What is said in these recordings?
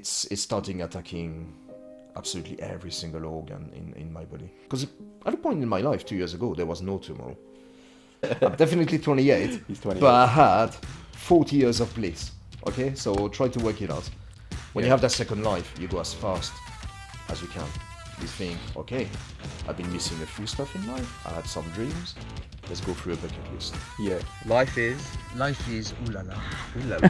It's starting attacking absolutely every single organ in my body. Because at a point in my life, 2 years ago, there was no tomorrow. I'm definitely 28, He's 28. but I had 40 years of bliss. Okay, so try to work it out. When you have that second life, you go as fast as you can. You think, okay, I've been missing a few stuff in life. I had some dreams. Let's go through a bucket list. Yeah. Life is. Ooh la la. Ooh la la.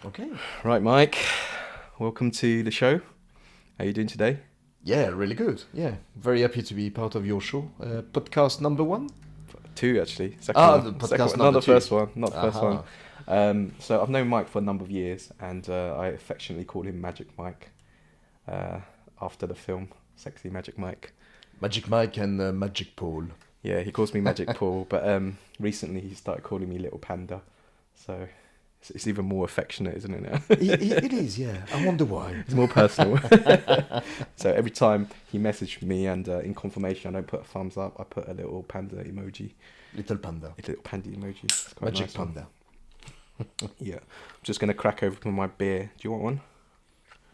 Okay. Right, Mike. Welcome to the show. How are you doing today? Yeah, really good. Yeah, very happy to be part of your show. Podcast number 1. 2, actually. Second Ah, one. the podcast Second one. number Not the 2. first one. Not the first Aha. one. So I've known Mike for a number of years, and I affectionately call him Magic Mike after the film Sexy Magic Mike. Magic Mike and Magic Paul. Yeah, he calls me Magic Paul, but recently he started calling me Little Panda. So it's even more affectionate, isn't it now? It is, yeah. I wonder why. It's more personal. So every time he messaged me and in confirmation I don't put a thumbs up, I put a little panda emoji. Little panda. A little panda emoji. It's quite a Magic nice one. panda. Yeah. I'm just going to crack open my beer. Do you want one?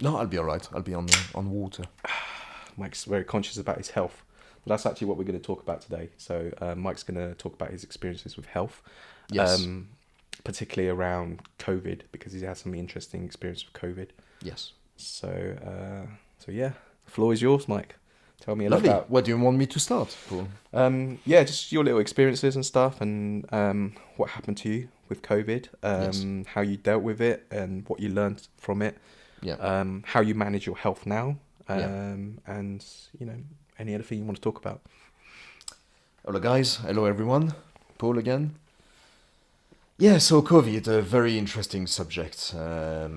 No, I'll be alright. I'll be on water. Mike's very conscious about his health. But that's actually what we're going to talk about today. So Mike's going to talk about his experiences with health. Yes. Particularly around COVID, because he's had some interesting experience with COVID. Yes. So yeah, the floor is yours, Mike. Tell me a Lovely. little about. Where do you want me to start, Paul? Yeah, just your little experiences and stuff, and what happened to you with COVID, Yes. how you dealt with it, and what you learned from it. Yeah. How you manage your health now, Yeah. and any other thing you want to talk about. Hello, guys. Hello, everyone. Paul again. Yeah, so COVID, a very interesting subject. That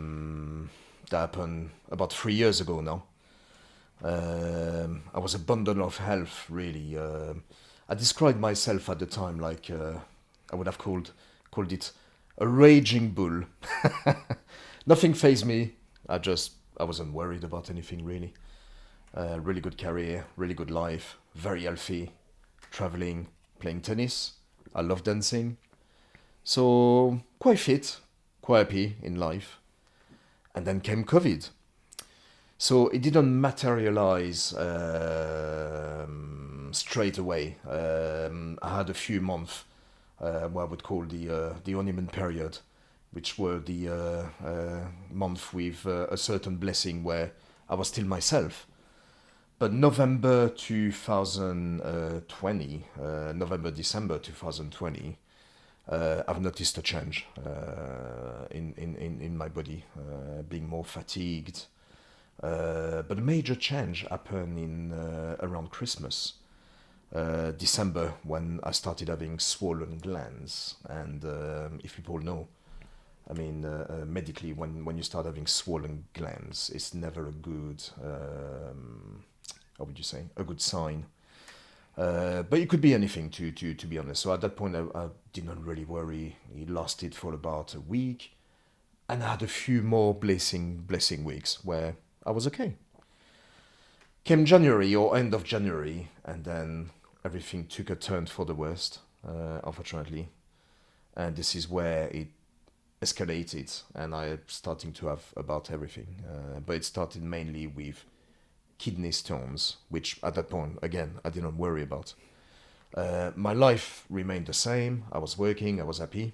happened about 3 years ago now. I was a bundle of health, really. I described myself at the time like I would have called it a raging bull. Nothing fazed me. I wasn't worried about anything really. Really good career, really good life, very healthy, traveling, playing tennis. I love dancing. So quite fit, quite happy in life. And then came COVID. So it didn't materialize straight away. I had a few months, what I would call the honeymoon period, which were the month with a certain blessing where I was still myself. But November 2020, December 2020, I've noticed a change in my body, being more fatigued. But a major change happened in around Christmas, December, when I started having swollen glands. And if people know, I mean, medically, when you start having swollen glands, it's never a good, how would you say, a good sign. But it could be anything, to be honest. So at that point, I didn't really worry. It lasted for about a week. And I had a few more blessing weeks where I was okay. Came January or end of January, and then everything took a turn for the worst, unfortunately. And this is where it escalated, and I'm starting to have about everything. But it started mainly with kidney stones, which at that point, again, I didn't worry about. My life remained the same. I was working, I was happy,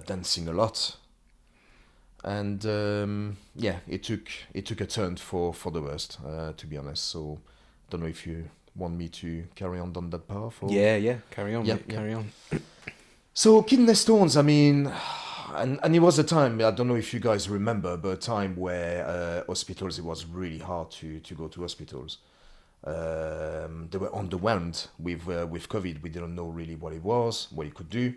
dancing a lot. And yeah, it took a turn for the worst, to be honest. So I don't know if you want me to carry on down that path. Or... Yeah, carry on, Yeah, mate, yeah. carry on. So kidney stones, I mean, and it was a time, I don't know if you guys remember, but a time where hospitals, it was really hard to go to hospitals. They were underwhelmed with COVID. We didn't know really what it was, what it could do.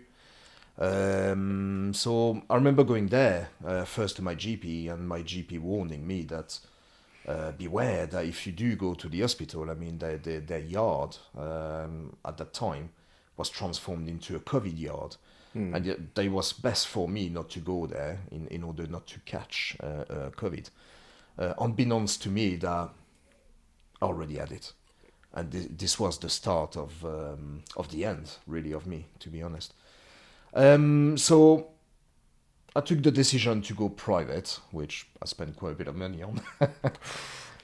So I remember going there first to my GP, and my GP warning me that beware that if you do go to the hospital, I mean, their yard at that time was transformed into a COVID yard. And yet it was best for me not to go there in order not to catch COVID. Unbeknownst to me that I already had it. And this was the start of the end, really, of me, to be honest. So I took the decision to go private, which I spent quite a bit of money on.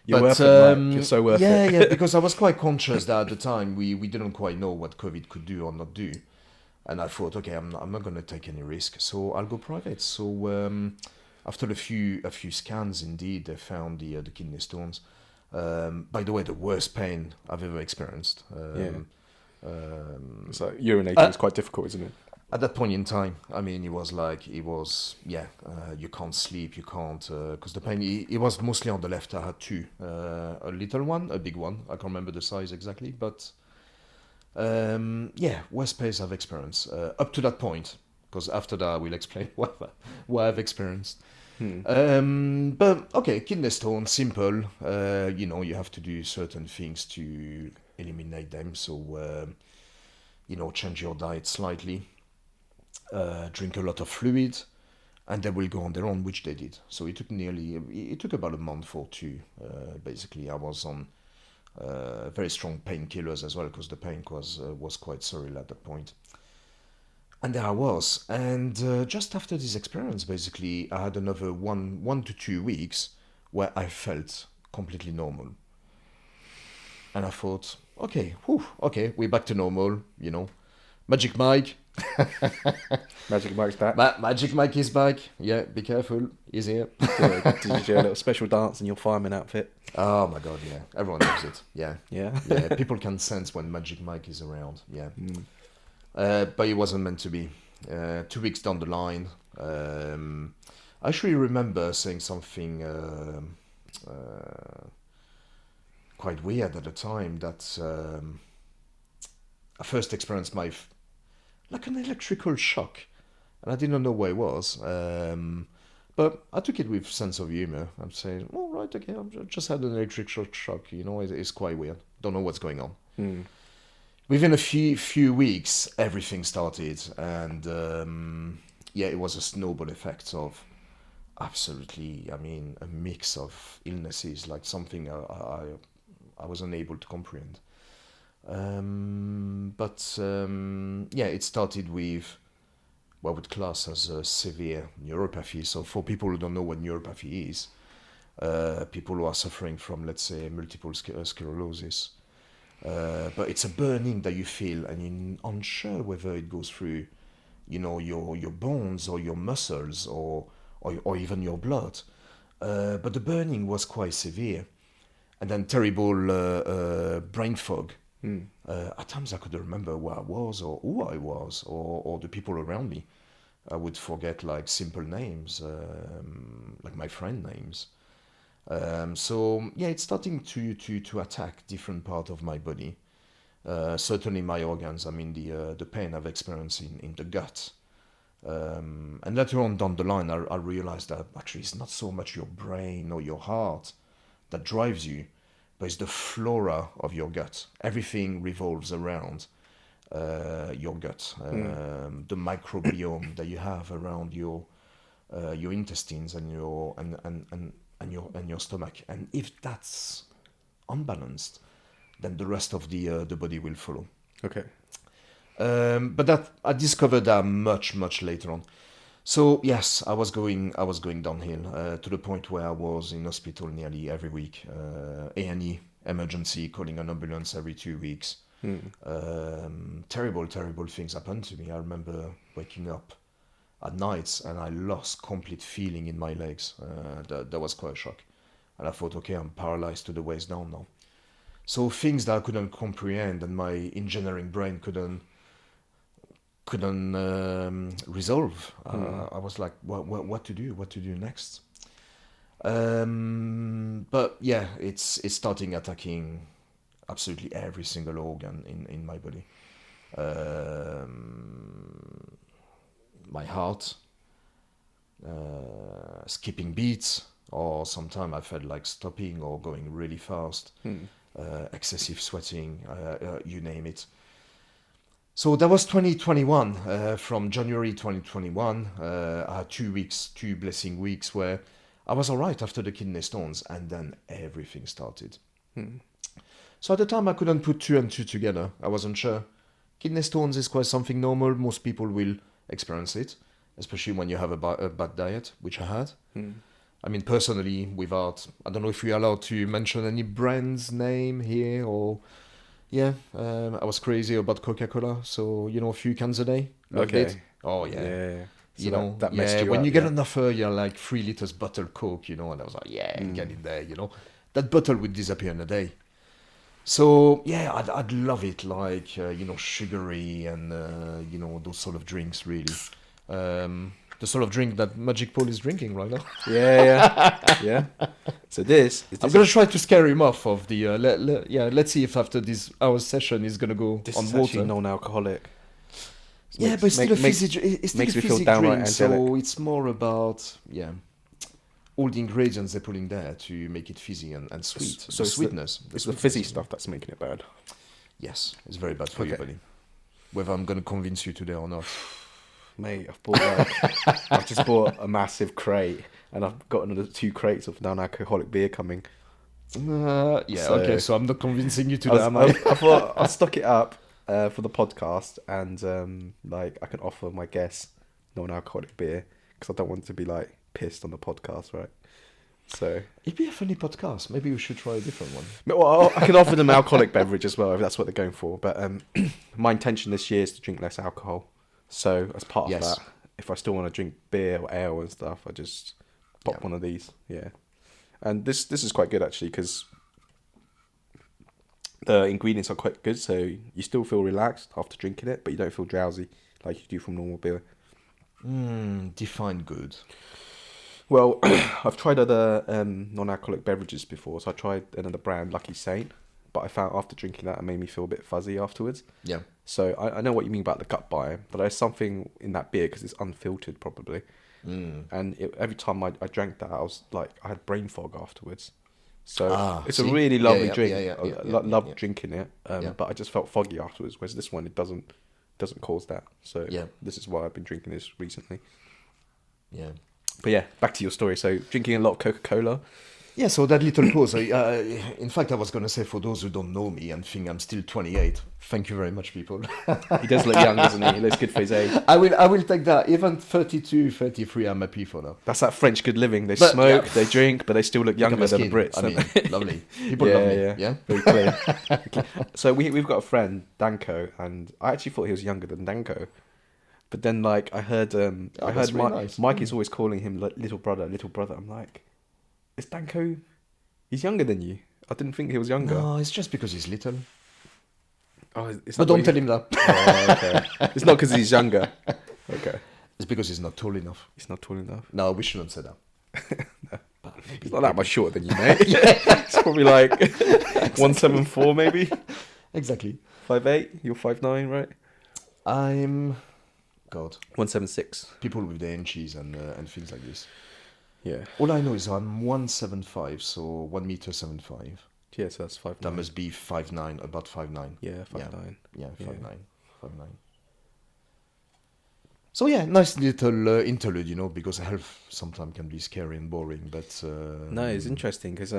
You're worth it, Mike. You're so worth it. Yeah, because I was quite conscious that at the time we didn't quite know what COVID could do or not do. And I thought, okay, I'm not going to take any risk, so I'll go private. So after a few scans, indeed, they found the kidney stones. By the way, the worst pain I've ever experienced. So urinating is quite difficult, isn't it? At that point in time, I mean, you can't sleep, you can't, because the pain, it was mostly on the left. I had two, a little one, a big one. I can't remember the size exactly, but worst pain I've experienced up to that point, because after that I will explain what I've experienced. But okay, kidney stone, simple. You have to do certain things to eliminate them. So, change your diet slightly. Drink a lot of fluid, and they will go on their own, which they did. So it took about a month or two. Basically, I was on very strong painkillers as well, because the pain was quite surreal at that point. And there I was, and just after this experience, basically, I had another 1 to 2 weeks where I felt completely normal. And I thought, okay, we're back to normal, Magic Mike. Magic Mike's back. Magic Mike is back. Yeah, be careful. He's here. Did you do a little special dance in your fireman outfit? Oh my god, yeah. Everyone loves it. Yeah. Yeah. Yeah. People can sense when Magic Mike is around. Yeah. But it wasn't meant to be. 2 weeks down the line, I actually remember saying something quite weird at the time, that I first experienced like an electrical shock, and I didn't know what it was. But I took it with sense of humor. I'm saying, "Oh, right, okay, I just had an electrical shock. It's quite weird. Don't know what's going on." Within a few weeks, everything started, and it was a snowball effect of absolutely, I mean, a mix of illnesses, like something I was unable to comprehend. It started with what I would class as a severe neuropathy. So for people who don't know what neuropathy is, people who are suffering from, let's say, multiple sclerosis, but it's a burning that you feel, and you're unsure whether it goes through, your bones or your muscles or even your blood. But the burning was quite severe, and then terrible brain fog. At times I couldn't remember where I was or who I was or the people around me. I would forget like simple names, like my friend names. It's starting to attack different part of my body. Certainly my organs. I mean the pain I've experienced in the gut. And later on down the line, I realized that actually it's not so much your brain or your heart that drives you, but it's the flora of your gut. Everything revolves around your gut, the microbiome that you have around your intestines and your stomach. And if that's unbalanced, then the rest of the body will follow. Okay. But that I discovered that much later on. So yes, I was going downhill to the point where I was in hospital nearly every week, A&E, emergency, calling an ambulance every 2 weeks. Terrible things happened to me. I remember waking up at nights and I lost complete feeling in my legs. That was quite a shock, and I thought, okay, I'm paralyzed to the waist down now. So things that I couldn't comprehend and my engineering brain couldn't resolve. I was like, what to do next? But yeah, it's starting attacking absolutely every single organ in my body. My heart, skipping beats, or sometimes I felt like stopping or going really fast. Excessive sweating, you name it. So that was 2021. From January 2021, I had 2 weeks, two blessing weeks where I was all right after the kidney stones, and then everything started. Hmm. So at the time, I couldn't put two and two together. I wasn't sure. Kidney stones is quite something normal. Most people will experience it, especially when you have a bad diet, which I had. Hmm. I mean, personally, without, I don't know if we're allowed to mention any brand's name here or, yeah, I was crazy about Coca-Cola. So, a few cans a day. Loved it. Okay. Oh, yeah. Yeah. So that messed Yeah, you when up. you get Yeah. an offer, you're like 3 liters bottled Coke, and I was like, yeah, get Mm. in there. That bottle would disappear in a day. So yeah, I'd love it, like sugary and those sort of drinks, really. The sort of drink that Magic Paul is drinking right now. Yeah. Yeah. Yeah. So this is I'm this gonna is, try to scare him off of the. Let's see if after this our session he's gonna go this on is water. actually non-alcoholic. Yeah, but it's still it's still makes a me feel physic downright drink, angelic. so it's more about all the ingredients they put in there to make it fizzy and sweet. So The sweetness. It's the sweetness, fizzy stuff that's making it bad. Yes, it's very bad for you, Okay. buddy. Whether I'm gonna convince you today or not. Mate, I've just bought a massive crate, and I've got another 2 crates of non-alcoholic beer coming. Okay, so I'm not convincing you I, today, was, am I, I? I thought I'll stock it up for the podcast, and I can offer my guests non-alcoholic beer because I don't want to be like pissed on the podcast, right? So, It'd be a funny podcast. Maybe we should try a different one. well, I can offer them alcoholic beverage as well if that's what they're going for. But my intention this year is to drink less alcohol. So as part of Yes. that, if I still want to drink beer or ale and stuff, I just pop Yeah. one of these. Yeah, and this is quite good actually because the ingredients are quite good. So you still feel relaxed after drinking it, but you don't feel drowsy like you do from normal beer. Define good. Well, I've tried other non-alcoholic beverages before. So I tried another brand, Lucky Saint, but I found after drinking that, it made me feel a bit fuzzy afterwards. Yeah. So I know what you mean about the gut biome, but there's something in that beer because it's unfiltered probably. And every time I drank that, I was like, I had brain fog afterwards. So it's see? a really Yeah, lovely yeah, drink. yeah, yeah, I yeah, yeah, loved yeah. drinking it, Yeah. but I just felt foggy afterwards. Whereas this one, it doesn't cause that. So Yeah. this is why I've been drinking this recently. Yeah. But yeah, back to your story. So drinking a lot of Coca-Cola. Yeah, so that little pause. In fact, I was going to say, for those who don't know me and think I'm still 28, thank you very much, people. He does look young, doesn't he? He looks good for his age. I will take that. Even 32, 33, I'm happy for that. That's that French good living. They But, smoke, yeah. they drink, but they still look Look at younger my than the skin. Brits. I don't mean, they? lovely. People love me. Yeah? Very clear. So we've got a friend, Danko, and I actually thought he was younger than Danko. But then, like, I heard that's really nice. Mike is always calling him like, little brother, little brother. I'm like, is Danko? He's younger than you. I didn't think he was younger. No, it's just because he's little. Oh, it's But don't tell him that. Oh, okay. It's not because he's younger. Okay, It's because he's not tall enough. he's not tall enough. No, we shouldn't say that. But maybe, He's not that much shorter than you, mate. It's probably like 174, maybe Exactly. 5'8". You're 5'9", right? I'm... God. 176. People with the inches and things like this. Yeah. All I know is I'm 175, so 1 meter 75. Yeah, so that's 5'9". That must be 5'9", about 5'9". Yeah, 5'9". Yeah, Yeah. 5'9". 5'9". So yeah, nice little interlude, because health sometimes can be scary and boring, but... No, it's interesting because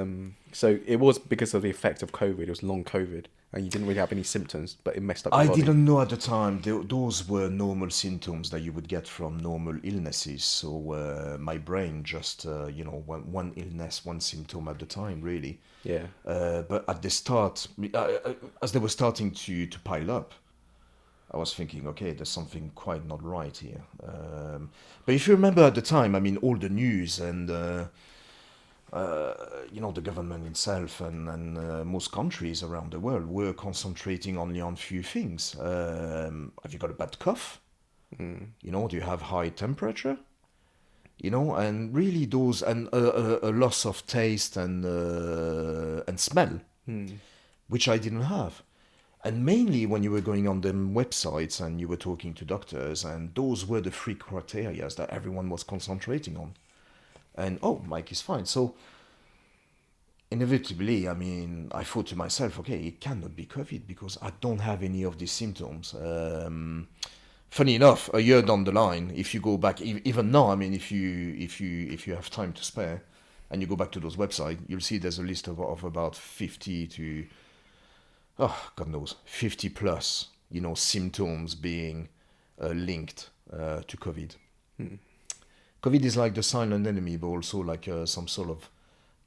so it was because of the effect of COVID. It was long COVID, and you didn't really have any symptoms, but it messed up your I body. didn't know at the time. Those were normal symptoms that you would get from normal illnesses. So my brain just, one illness, one symptom at the time, really. Yeah. But at the start, as they were starting to pile up, I was thinking, okay, there's something quite not right here. But if you remember at the time, I mean, all the news and, the government itself and most countries around the world were concentrating only on few things. Have you got a bad cough? Do you have high temperature? And really those, and a loss of taste and smell, which I didn't have. And mainly when you were going on them websites and you were talking to doctors, and those were the three criteria that everyone was concentrating on. And, Mike is fine. So inevitably, I mean, I thought to myself, okay, it cannot be COVID because I don't have any of these symptoms. Funny enough, a year down the line, if you go back, even now, I mean, if you have time to spare, and you go back to those websites, you'll see there's a list of about 50 to, oh, God knows, 50 plus, symptoms being linked to COVID. COVID is like the silent enemy, but also like some sort of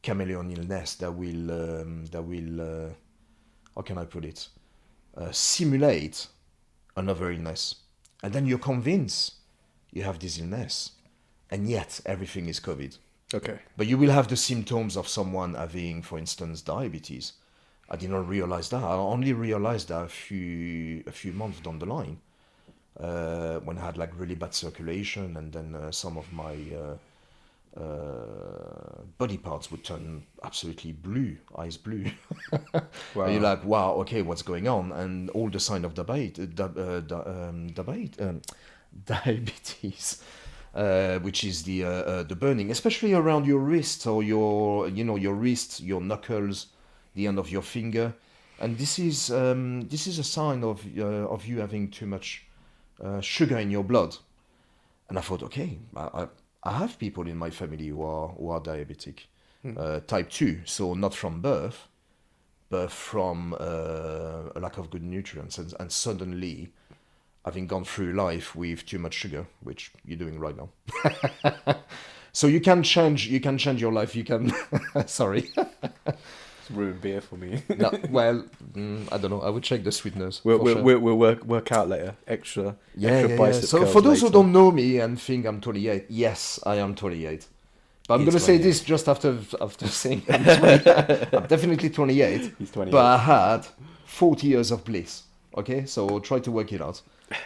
chameleon illness that will how can I put it, simulate another illness, and then you're convinced you have this illness, and yet everything is COVID. Okay. But you will have the symptoms of someone having, for instance, diabetes. I did not realize that. I only realized that a few months down the line, when I had like really bad circulation, and then some of my body parts would turn absolutely blue, eyes blue. Wow. And you're like, wow, okay, what's going on? And all the sign of diabetes, which is the burning, especially around your wrist or your wrist, your knuckles, the end of your finger, and this is a sign of you having too much sugar in your blood. And I thought, okay, I have people in my family who are diabetic, type 2, so not from birth, but from a lack of good nutrients, and suddenly having gone through life with too much sugar, which you're doing right now. So you can change your life. You can, sorry. It's ruined beer for me. No, well, I don't know. I would check the sweeteners. We'll for sure. work out later. Extra Yeah. bicep So curls for those who later. don't know me and think I'm 28, yes, I am 28. But I'm He's going to say 28. this just after saying I'm 28. I'm definitely 28. He's 28. But I had 40 years of bliss. Okay, so try to work it out.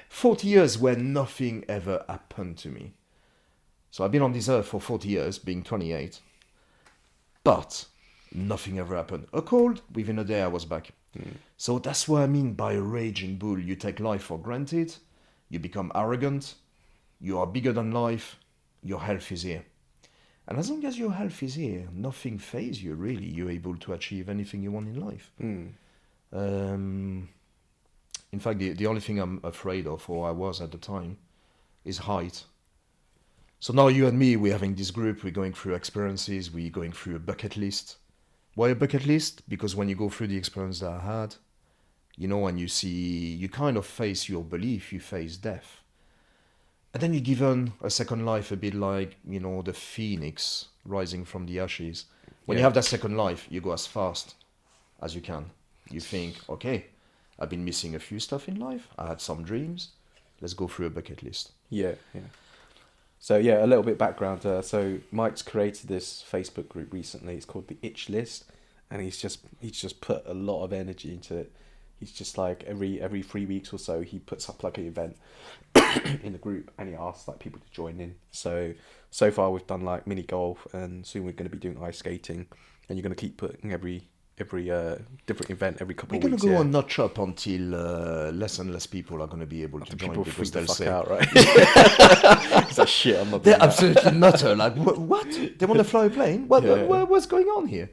40 years where nothing ever happened to me. So I've been on this earth for 40 years, being 28. But nothing ever happened. A cold, within a day I was back. So that's what I mean by a raging bull. You take life for granted, you become arrogant, you are bigger than life, your health is here. And as long as your health is here, nothing phases you really. You're able to achieve anything you want in life. In fact, the only thing I'm afraid of, or I was at the time, is height. So now you and me, we're having this group, we're going through experiences, we're going through a bucket list. Why a bucket list? Because when you go through the experience that I had, and you kind of face your belief, you face death. And then you're given a second life, a bit like, the phoenix rising from the ashes. When you have that second life, you go as fast as you can. You think, okay, I've been missing a few stuff in life. I had some dreams. Let's go through a bucket list. Yeah. So a little bit background. So Mike's created this Facebook group recently. It's called the Itch List, and he's just put a lot of energy into it. He's just like every 3 weeks or so he puts up like an event in the group, and he asks like people to join in. So far we've done like mini golf, and soon we're going to be doing ice skating, and you're going to keep putting every different event every couple of weeks. We're going to go on notch up until less and less people are going to be able to join, because they'll say, out, right? It's like, shit, I'm not they're doing that. absolutely nutter. Like, what? They want to fly a plane? What's going on here?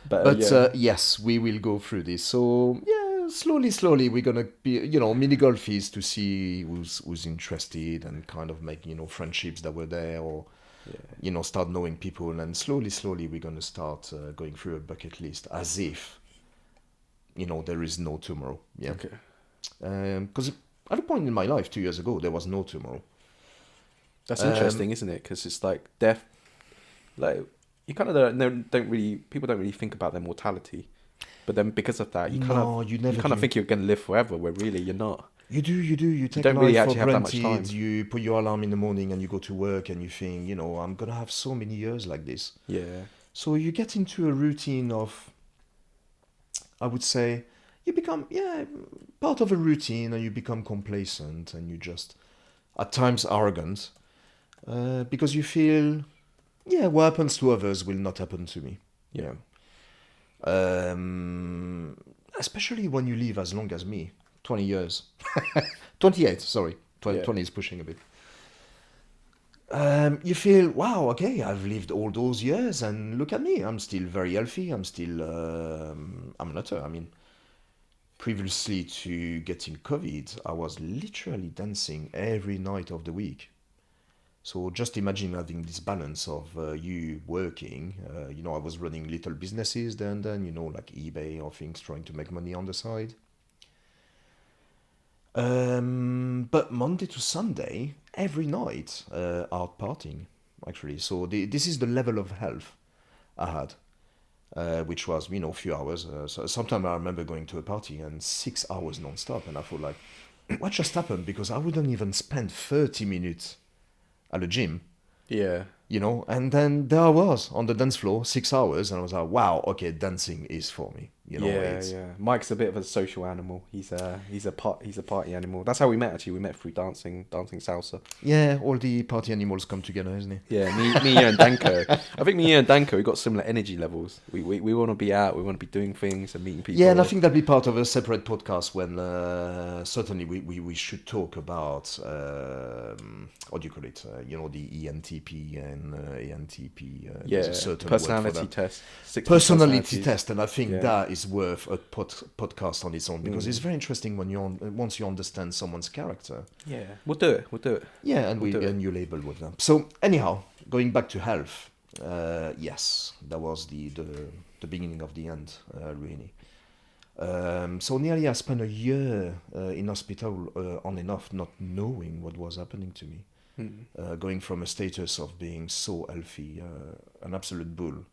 But yes, we will go through this. So slowly we're going to be, mini golf is to see who's interested, and kind of make, friendships that were there, or start knowing people, and slowly we're going to start going through a bucket list as if, there is no tomorrow. Yeah. Okay. Because at a point in my life 2 years ago, there was no tomorrow. That's interesting, isn't it? Because it's like death, like you kind of people don't really think about their mortality, but then because of that, you kind of think you're going to live forever, where really you're not. You do. You take don't life really for actually have that much granted. time. You put your alarm in the morning and you go to work and you think, I'm gonna have so many years like this. Yeah. So you get into a routine of, I would say, you become part of a routine, and you become complacent, and you just at times arrogant, because you feel, what happens to others will not happen to me. Yeah. Especially when you live as long as me. 20 years. 28, sorry. 20 is pushing a bit. You feel, wow, okay, I've lived all those years and look at me. I'm still very healthy. I'm not, I mean, previously to getting COVID, I was literally dancing every night of the week. So just imagine having this balance of you working. I was running little businesses then, like eBay or things, trying to make money on the side. But Monday to Sunday, every night, out partying, actually. So this is the level of health I had, which was, a few hours. So sometimes I remember going to a party and 6 hours non-stop, and I thought like, what just happened? Because I wouldn't even spend 30 minutes at the gym, Yeah. and then there I was on the dance floor, 6 hours, and I was like, wow, okay, dancing is for me. Yeah, It's yeah. Mike's a bit of a social animal. He's a party animal. That's how we met actually. We met through dancing salsa. yeah, all the party animals come together, isn't it? Yeah, me, you, and Danko. I think me, you, and Danko, we got similar energy levels. We want to be out. We want to be doing things and meeting people. Yeah, and I think that'd be part of a separate podcast when certainly we should talk about what do you call it? The ENTP and ANTP. There's a certain word for personality that. test. 60 Personality personalities. test, and I think Yeah. that is worth a podcast on its own because it's very interesting when once you understand someone's character. Yeah, we'll do it. We'll do it. Yeah, and We'll do it. and you label with them. So anyhow, going back to health, yes, that was the beginning of the end, really. So nearly I spent a year in hospital on and off, not knowing what was happening to me. Going from a status of being so healthy, an absolute bull,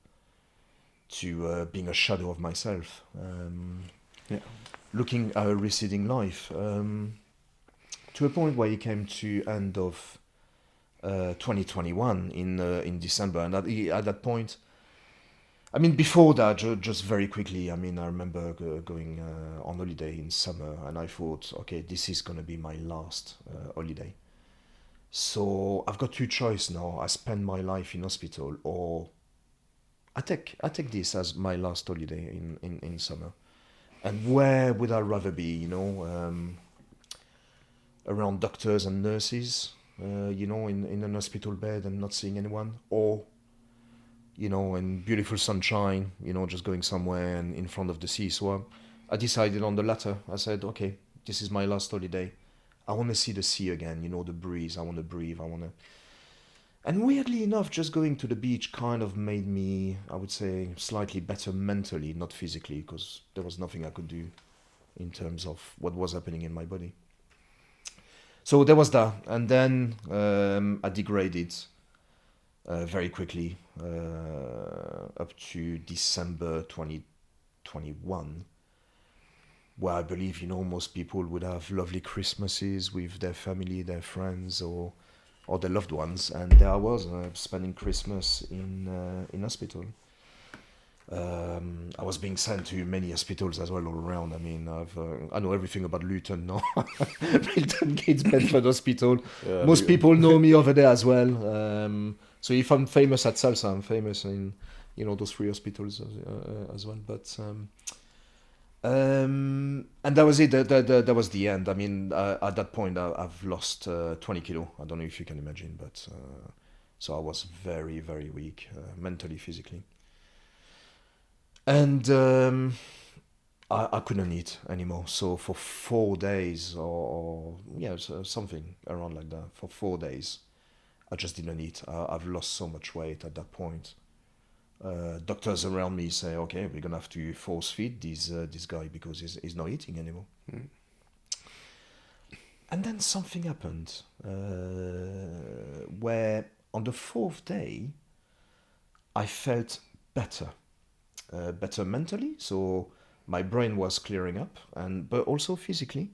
to being a shadow of myself. Yeah. Looking at a receding life, to a point where it came to end of 2021 in December, and at that point, I mean, before that, just very quickly, I mean, I remember going on holiday in summer, and I thought, okay, this is gonna be my last holiday. So I've got two choices now. I spend my life in hospital, or I take this as my last holiday in summer. And where would I rather be? Around doctors and nurses, in an hospital bed and not seeing anyone, or in beautiful sunshine, just going somewhere and in front of the sea. So I decided on the latter. I said, okay, this is my last holiday. I want to see the sea again, the breeze. I want to breathe. And weirdly enough, just going to the beach kind of made me, I would say, slightly better mentally, not physically, because there was nothing I could do in terms of what was happening in my body. So there was that. And then I degraded very quickly up to December 2021, where I believe, most people would have lovely Christmases with their family, their friends, or their loved ones, and there I was spending Christmas in hospital. I was being sent to many hospitals as well all around. I mean, I know everything about Luton now. Milton Keynes, Bedford Hospital. Yeah, Most people know me over there as well. So if I'm famous at Salsa, I'm famous in those three hospitals as well. But and that was it. That was the end. I mean, at that point, I've lost 20 kilo. I don't know if you can imagine, but so I was very, very weak, mentally, physically, and I couldn't eat anymore. So for 4 days, or something around like that, for 4 days, I just didn't eat. I've lost so much weight at that point. Doctors around me say, okay, we're gonna have to force feed this guy because he's not eating anymore. And then something happened where on the fourth day I felt better, better mentally. So my brain was clearing up, but also physically.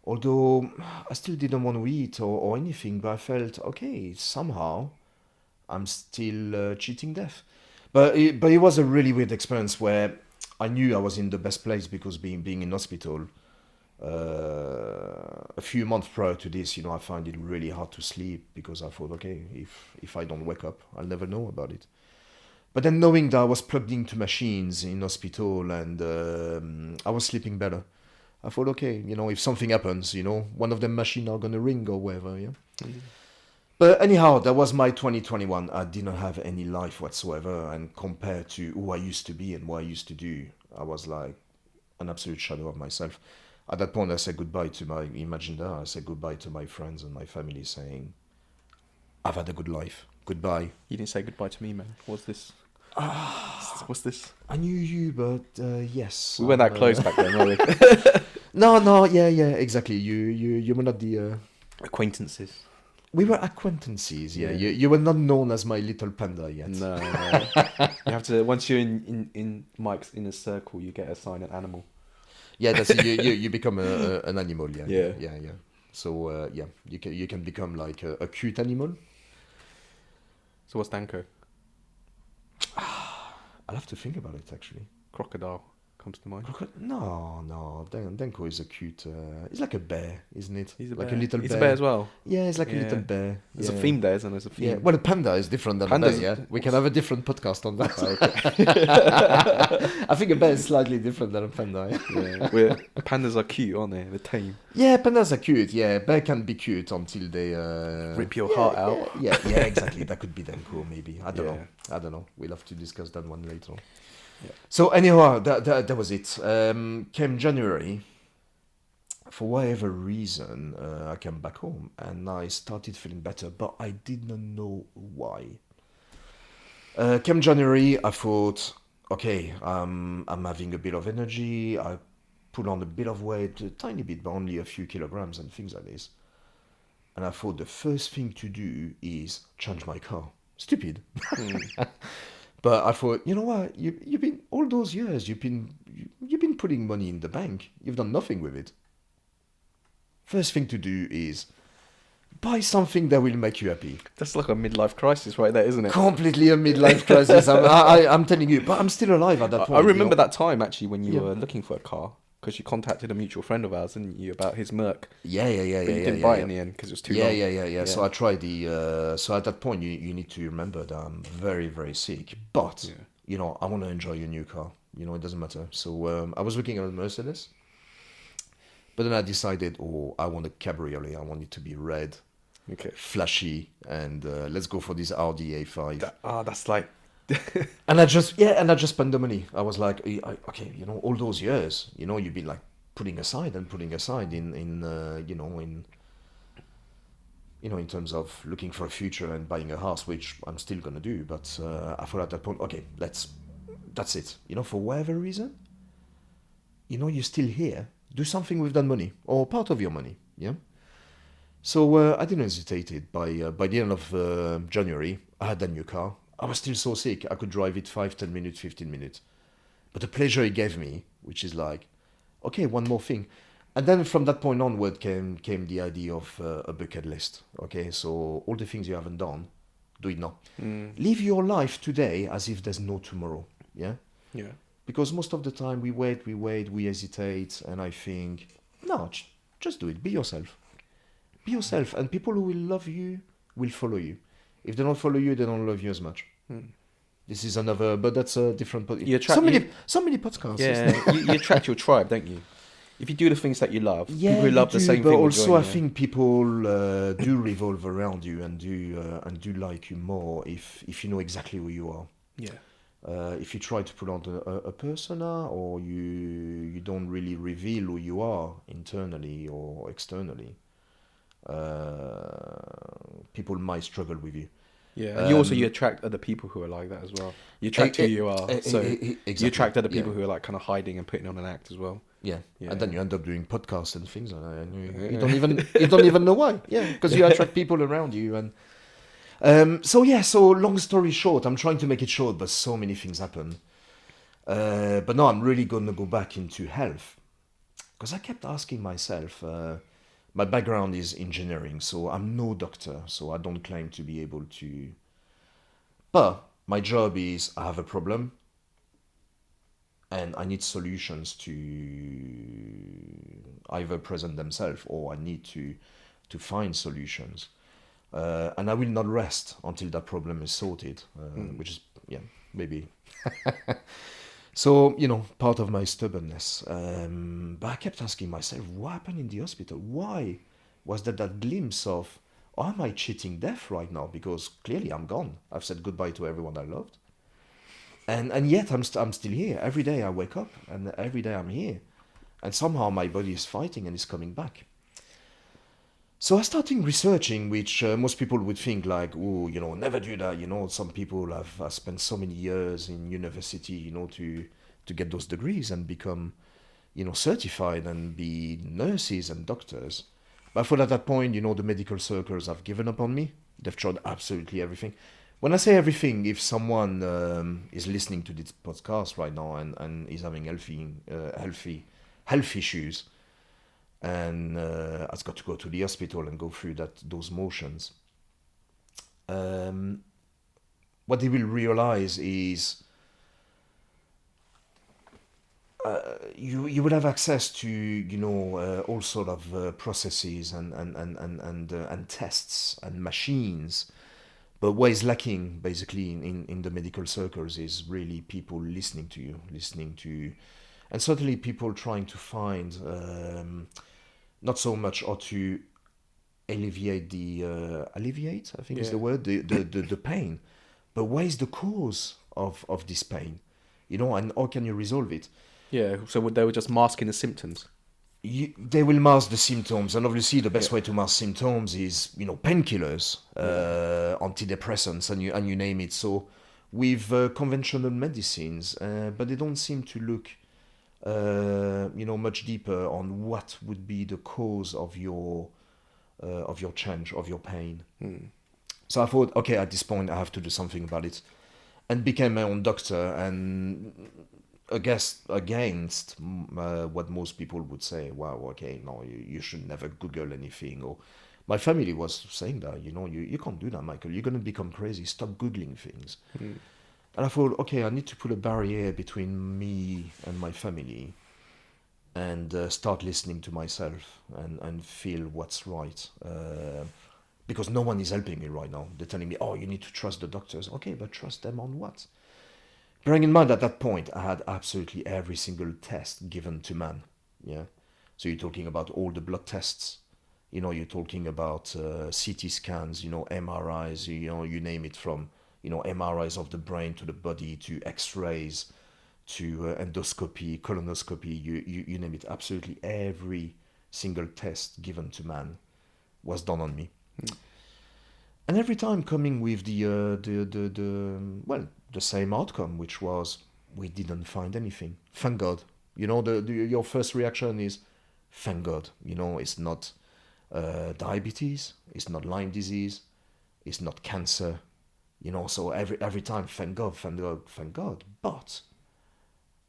Although I still didn't want to eat or anything, but I felt okay. Somehow I'm still cheating death. But it was a really weird experience where I knew I was in the best place because being in hospital, a few months prior to this, I find it really hard to sleep because I thought, okay, if I don't wake up, I'll never know about it. But then knowing that I was plugged into machines in hospital and I was sleeping better, I thought, okay, if something happens, one of them machines are gonna ring or whatever, yeah. But anyhow, that was my 2021. I did not have any life whatsoever, and compared to who I used to be and what I used to do, I was like an absolute shadow of myself. At that point, I said goodbye to my, imagine that, I said goodbye to my friends and my family, saying, I've had a good life. Goodbye. You didn't say goodbye to me, man. What's this? What's this? I knew you, but yes. We weren't that close back then, were we? No, yeah, exactly. You were not the. Acquaintances. We were acquaintances, yeah. Yeah. You were not known as my little panda yet. No. You have to, once you're in Mike's inner circle, you get assigned an animal. Yeah, that's it. You become an animal, yeah. Yeah. So you can become like a cute animal. So what's Danko? I'll have to think about it actually. Crocodile comes to mind. No. Denko is a cute. He's like a bear, isn't it? He's a like bear. a little bear. He's a bear as well. Yeah, he's like a Yeah. little bear. There's yeah. a theme there, isn't there? There's a theme. Yeah. Well, a panda is different than Panda's- a bear. Yeah, we can have a different podcast on that. Okay. I think a bear is slightly different than a panda. Yeah. Pandas are cute, aren't they? They're tame. Yeah, pandas are cute. Yeah, bear can be cute until they Rip your heart out. Yeah, exactly. That could be Denko, maybe. I don't know. We'll have to discuss that one later on. Yeah. So anyhow, that was it. Came January. For whatever reason, I came back home and I started feeling better, but I did not know why. Came January, I thought, okay, I'm having a bit of energy. I put on a bit of weight, a tiny bit, but only a few kilograms and things like this. And I thought the first thing to do is change my car. Stupid. But I thought, you know what? You've been all those years. You've been putting money in the bank. You've done nothing with it. First thing to do is buy something that will make you happy. That's like a midlife crisis right there, isn't it? Completely a midlife crisis. I'm telling you, but I'm still alive at that point. I remember that time actually when you were looking for a car because you contacted a mutual friend of ours, didn't you, about his Merc? Yeah. But you didn't buy it in the end because it was too long. Yeah. So I tried the. So at that point, you need to remember that I'm very, very sick. But you know, I want to enjoy a new car. You know, it doesn't matter. So I was looking at a Mercedes, but then I decided, I want a cabriolet. I want it to be red, flashy, and let's go for this Audi A5. That's like. And I just spent the money. I was like, okay, you know, all those years, you know, you've been like putting aside in terms of looking for a future and buying a house, which I'm still gonna do. But I thought at that point, okay, that's it. You know, for whatever reason, you know, you're still here. Do something with that money or part of your money. Yeah. So I didn't hesitate. By the end of January, I had a new car. I was still so sick, I could drive it 5, 10 minutes, 15 minutes. But the pleasure it gave me, which is like, okay, one more thing. And then from that point onward came the idea of a bucket list. Okay, so all the things you haven't done, do it now. Live your life today as if there's no tomorrow. Yeah? Yeah. Because most of the time we wait, we hesitate. And I think, no, just do it. Be yourself. Be yourself. And people who will love you will follow you. If they don't follow you, they don't love you as much. This is another, but that's a different. So many podcasts. Yeah, you attract your tribe, don't you? If you do the things that you love, Yeah, people who love the same but thing. also, I think people do revolve around you and do like you more if you know exactly who you are. Yeah. If you try to put on a persona or you don't really reveal who you are internally or externally, people might struggle with you. Yeah, and you attract other people who are like that as well. You attract who you are, so exactly. you attract other people who are like kind of hiding and putting on an act as well. Yeah, and then you end up doing podcasts and things like that. And you don't even know why. Yeah, because you attract people around you. And so long story short, I'm trying to make it short, but so many things happen. But no, I'm really going to go back into health because I kept asking myself. My background is engineering, so I'm no doctor, so I don't claim to be able to. But my job is I have a problem and I need solutions to either present themselves or I need to find solutions. And I will not rest until that problem is sorted, which is, maybe. So, you know, part of my stubbornness. But I kept asking myself, what happened in the hospital? Why was that glimpse of, or am I cheating death right now? Because clearly I'm gone. I've said goodbye to everyone I loved. And yet I'm still here. Every day I wake up and every day I'm here. And somehow my body is fighting and is coming back. So I started researching, which most people would think like, oh, never do that. Some people have spent so many years in university, to get those degrees and become, certified and be nurses and doctors. But I thought at that point, the medical circles have given up on me. They've tried absolutely everything. When I say everything, if someone is listening to this podcast right now and is having health issues, and has got to go to the hospital and go through those motions, what they will realize is you will have access to all sort of processes and tests and machines. But what is lacking basically in the medical circles is really people listening to you, and certainly people trying to find not so much how to alleviate alleviate, I think is the word, the pain, but what is the cause of this pain, and how can you resolve it? Yeah, so they were just masking the symptoms. They will mask the symptoms, and obviously the best way to mask symptoms is painkillers, antidepressants, and you name it. So with conventional medicines, but they don't seem to look much deeper on what would be the cause of your change, of your pain. So I thought, okay, at this point I have to do something about it, and became my own doctor. And I guess against what most people would say, wow, okay, no, you should never Google anything. Or my family was saying that, you can't do that, Michael. You're going to become crazy. Stop Googling things. And I thought, okay, I need to put a barrier between me and my family and start listening to myself and feel what's right. Because no one is helping me right now. They're telling me, oh, you need to trust the doctors. Okay, but trust them on what? Bearing in mind at that point, I had absolutely every single test given to man. Yeah. So you're talking about all the blood tests. You're talking about CT scans, MRIs, you name it, from, MRIs of the brain to the body to X-rays to endoscopy, colonoscopy, you name it. Absolutely every single test given to man was done on me. And every time coming with the same outcome, which was we didn't find anything. Thank God. Your first reaction is thank God. It's not diabetes, it's not Lyme disease, it's not cancer. So every time, thank God, thank God, thank God. But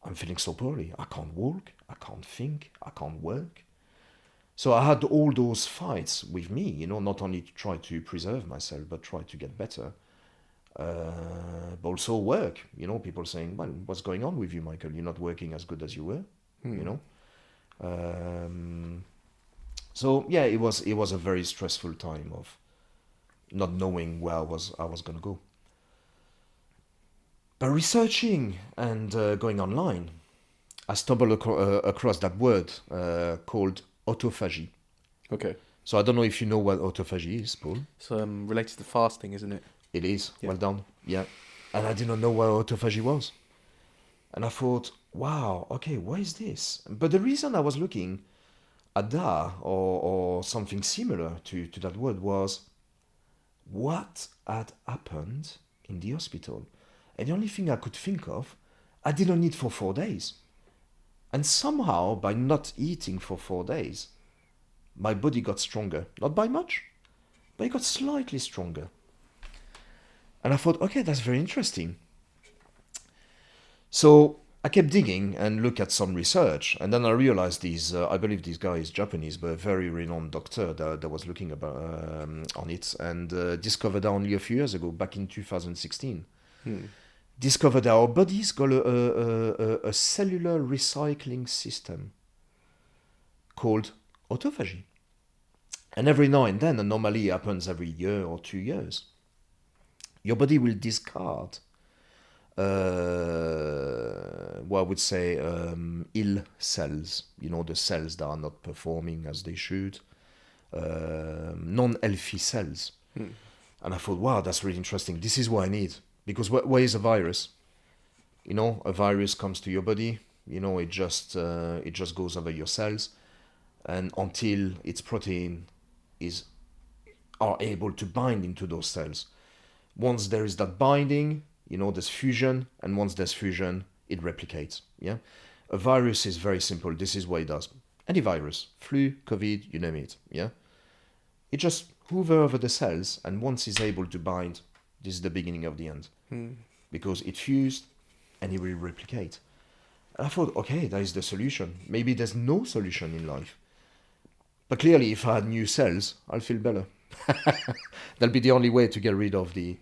I'm feeling so poorly. I can't walk, I can't think, I can't work. So I had all those fights with me, not only to try to preserve myself, but try to get better. But also work, people saying, well, what's going on with you, Michael? You're not working as good as you were, So yeah, it was a very stressful time of not knowing where I was going to go. But researching and going online, I stumbled across that word called autophagy. Okay. So I don't know if you know what autophagy is, Paul. It's related to fasting, isn't it? It is. Yeah. Well done. Yeah. And I didn't know what autophagy was. And I thought, wow, okay, what is this? But the reason I was looking at that or something similar to that word was what had happened in the hospital. And the only thing I could think of, I didn't eat for 4 days. And somehow, by not eating for 4 days, my body got stronger. Not by much, but it got slightly stronger. And I thought, okay, that's very interesting. So I kept digging and looked at some research, and then I realized I believe this guy is Japanese, but a very renowned doctor that was looking on it, and discovered that only a few years ago, back in 2016. Discovered that our body's got a cellular recycling system called autophagy. And every now and then, and normally it happens every year or 2 years, your body will discard what I would say ill cells, the cells that are not performing as they should, non-healthy cells. Hmm. And I thought, wow, that's really interesting. This is what I need. Because where is a virus? You know, a virus comes to your body, you know, it just goes over your cells, and until its protein is are able to bind into those cells. Once there is that binding, you know, there's fusion, and once there's fusion, it replicates. Yeah, a virus is very simple. This is what it does. Any virus, flu, COVID, you name it. Yeah, it just hover over the cells, and once it's able to bind, this is the beginning of the end, because it fused, and it will replicate. And I thought, okay, that is the solution. Maybe there's no solution in life, but clearly, if I had new cells, I'll feel better. That'll be the only way to get rid of the.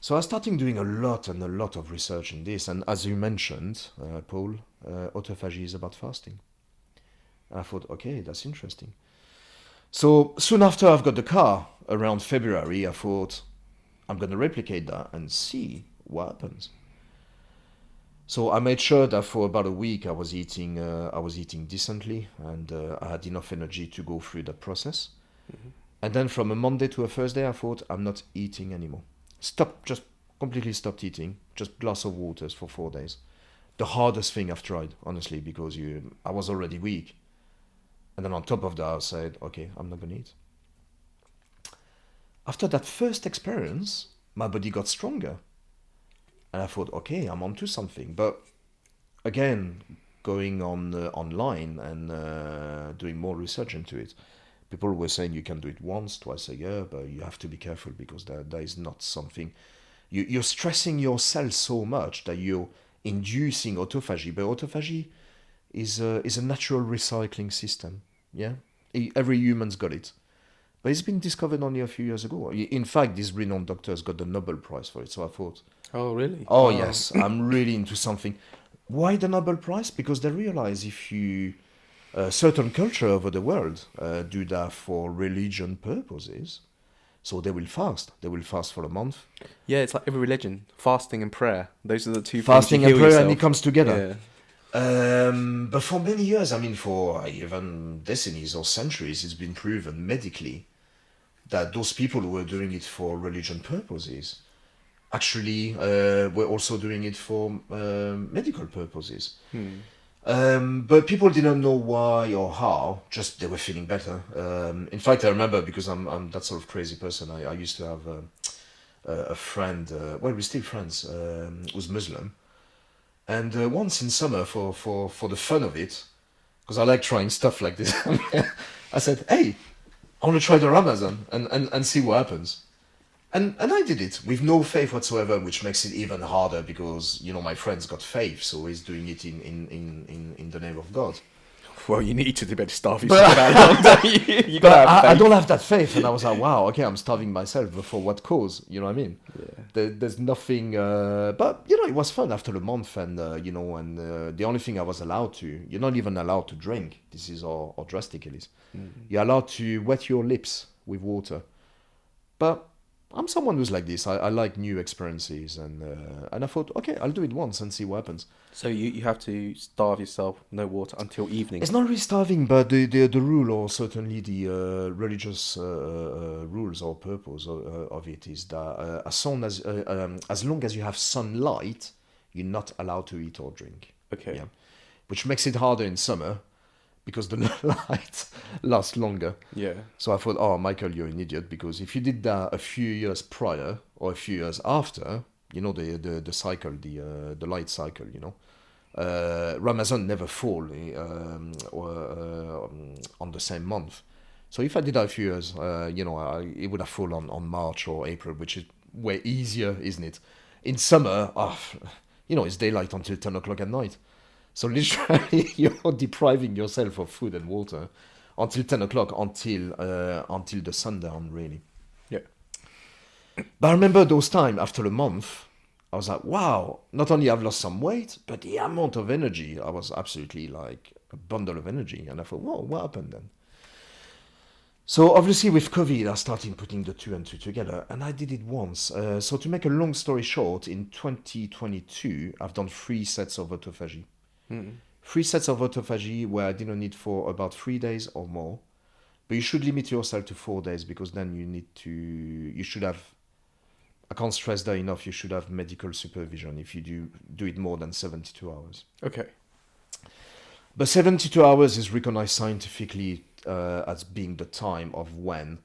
So I started doing a lot of research in this, and as you mentioned, Paul, autophagy is about fasting. And I thought, okay, that's interesting. So soon after I've got the car, around February, I thought, I'm going to replicate that and see what happens. So I made sure that for about a week I was eating decently, and I had enough energy to go through that process. Mm-hmm. And then from a Monday to a Thursday, I thought, I'm not eating anymore. Just completely stopped eating. Just glass of waters for 4 days. The hardest thing I've tried, honestly, because I was already weak. And then on top of that, I said, okay, I'm not going to eat. After that first experience, my body got stronger. And I thought, okay, I'm onto something. But again, going on online and doing more research into it, people were saying you can do it once, twice a year, but you have to be careful because that is not something. You're stressing your cells so much that you're inducing autophagy. But autophagy is a natural recycling system. Yeah, every human's got it. But it's been discovered only a few years ago. In fact, these renowned doctors got the Nobel Prize for it. So I thought, Oh, really? oh Wow. yes, I'm really into something. Why the Nobel Prize? Because they realize if you certain culture over the world do that for religion purposes, so they will fast. They will fast for a month. Yeah, it's like every religion, fasting and prayer. Those are the two Fasting things and you prayer, heal and it yourself. comes together. Yeah. But for many years, I mean, for even decades or centuries, it's been proven medically that those people who were doing it for religion purposes actually were also doing it for medical purposes. But people didn't know why or how, just they were feeling better. In fact, I remember, because I'm that sort of crazy person, I used to have a friend, well, we're still friends, who's Muslim. And once in summer, for the fun of it, because I like trying stuff like this, I said, hey, I want to try the Ramadan and see what happens. And I did it with no faith whatsoever, which makes it even harder because, you know, my friend's got faith, so he's doing it in the name of God. Well, you need to be able to starve yourself that long, don't you? You But gotta have I faith. don't have that faith, and I was like, wow, okay, I'm starving myself, but for what cause? You know what I mean? Yeah. There's nothing, but, you know, it was fun after a month, and, you know, and the only thing I was allowed to, you're not even allowed to drink. This is how drastic it is. You're allowed to wet your lips with water. But I'm someone who's like this. I like new experiences, and I thought, okay, I'll do it once and see what happens. So you have to starve yourself, no water, until evening. It's not really starving, but the rule, or certainly the religious rules or purpose of it, is that as long as you have sunlight, you're not allowed to eat or drink. Okay. Yeah, which makes it harder in summer because the light lasts longer. Yeah. So I thought, oh, Michael, you're an idiot, because if you did that a few years prior or a few years after, you know, the cycle, the light cycle, you know, Ramadan never fall on the same month. So if I did that a few years, you know, it would have fallen on March or April, which is way easier, isn't it? In summer, you know, it's daylight until 10 o'clock at night. So literally, you're depriving yourself of food and water until 10 o'clock, until the sundown, really. Yeah. But I remember those times after a month, I was like, wow, not only I've lost some weight, but the amount of energy, I was absolutely like a bundle of energy. And I thought, whoa, what happened then? So obviously with COVID, I started putting the two and two together, and I did it once. So to make a long story short, in 2022, I've done 3 sets of autophagy. 3 sets of autophagy where I didn't eat for about 3 days or more. But you should limit yourself to 4 days, because then you should have, I can't stress that enough, you should have medical supervision if you do it more than 72 hours. Okay. But 72 hours is recognized scientifically as being the time of when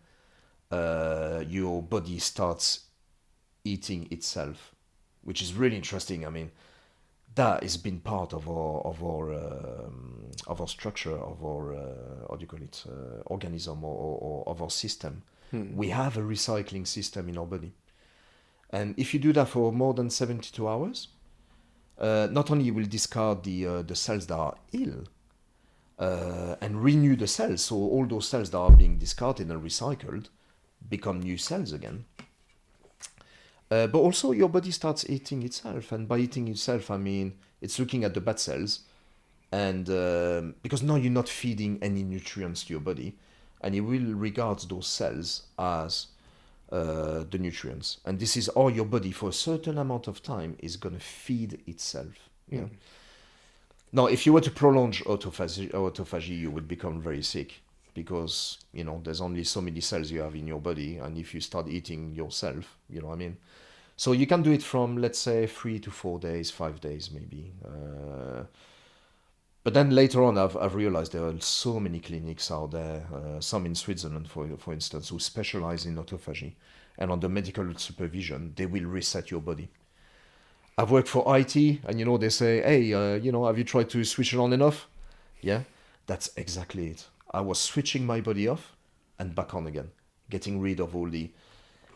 your body starts eating itself, which is really interesting. I mean, that has been part of our structure, of our how do you call it, organism, or of our system. We have a recycling system in our body, and if you do that for more than 72 hours, not only you will discard the cells that are ill, and renew the cells, so all those cells that are being discarded and recycled become new cells again. But also your body starts eating itself, and by eating itself, I mean it's looking at the bad cells, and because now you're not feeding any nutrients to your body, and it will regard those cells as the nutrients, and this is how your body for a certain amount of time is gonna feed itself. Yeah. Now, if you were to prolong autophagy, you would become very sick, because there's only so many cells you have in your body, and if you start eating yourself, you know what I mean. So you can do it from, let's say, 3 to 4 days, 5 days maybe. But then later on, I've realized there are so many clinics out there, some in Switzerland, for instance, who specialize in autophagy, and under medical supervision, they will reset your body. I've worked for IT, and they say, hey, have you tried to switch it on and off? Yeah, that's exactly it. I was switching my body off and back on again, getting rid of all the.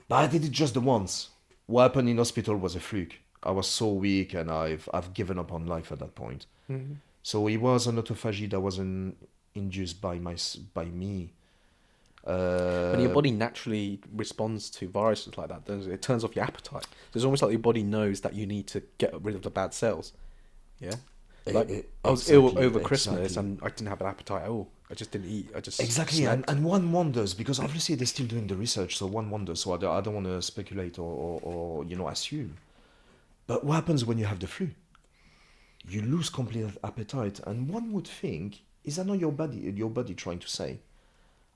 But I did it just the once. What happened in hospital was a fluke. I was so weak, and I've given up on life at that point. Mm-hmm. So it was an autophagy that wasn't induced by me. When your body naturally responds to viruses like that, doesn't it? It turns off your appetite. It's almost like your body knows that you need to get rid of the bad cells. Yeah. Like I was ill over Christmas, and I didn't have an appetite at all. I just didn't eat. I just exactly, and one wonders, because obviously they're still doing the research, so one wonders. So I don't want to speculate or assume. But what happens when you have the flu? You lose complete appetite, and one would think, is that not your body trying to say,